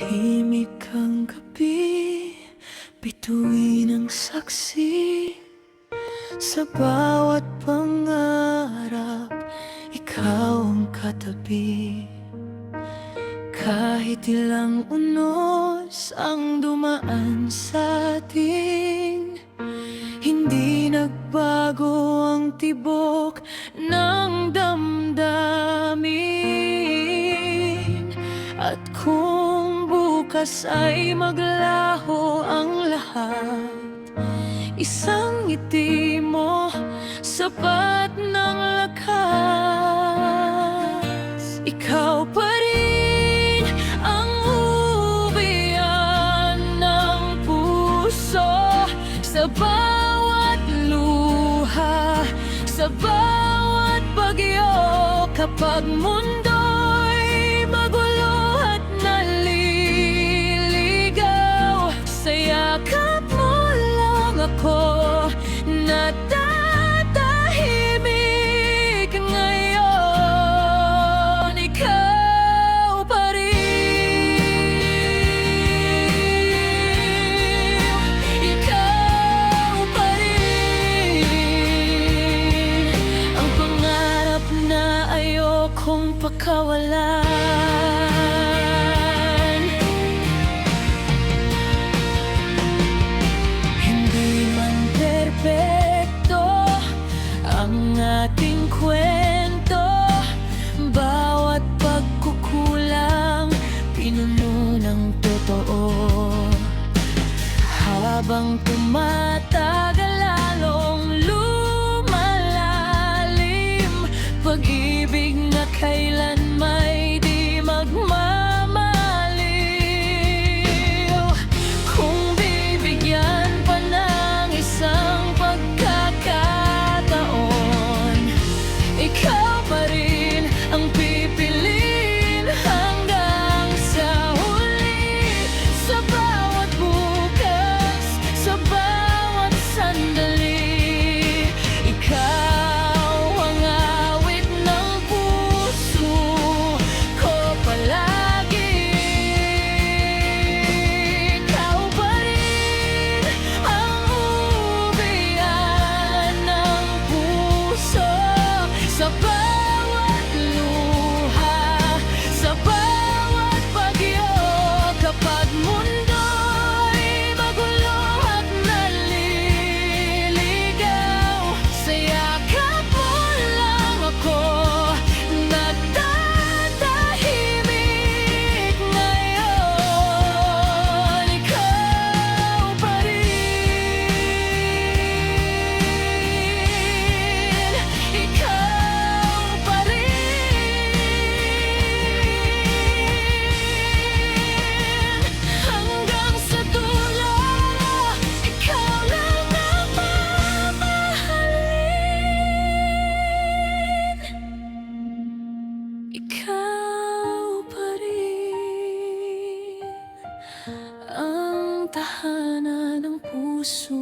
Tahimik ang gabi, bituin ang saksi. Sa bawat pangarap, ikaw ang katabi. Kahit ilang unos ang dumaan sa atin, hindi nagbago ang tibok ng damdamin. At kung bukas ay maglaho ang lahat, isang ngiti mo sapat ng lakas. Ikaw pa rin ang uwian ng puso, sa bawat luha, sa bawat bagyo. Kapag mundo'y magulo at naliligaw, sa yakap mo lang ako natatahimik ngayon. Ikaw pa rin, ikaw pa rin ang pangarap na ayokong pakawalan. Ating kwento, bawat pagkukulang pinuno ng totoo. Habang tumatagal, lalong lumalalim pag-ibig na kailan may di magmamaliw. Kung bibigyan pa ng isang ikaw pa rin ang pipiliin hanggang sa huli. Sa bawat bukas, sa bawat sandali, ikaw ang awit ng puso ko palagi. Ikaw pa rin ang uwian ng puso, sa bawat luha, sa bawat bagyo. Kapag mundo'y magulo at naliligaw, sa yakap mo lang ako nagtatahimik ngayon. Ikaw pa rin, ikaw pa rin, hanggang sa dulo, ikaw lang ang mamahalin. Ikaw pa rin ang tahanan ng puso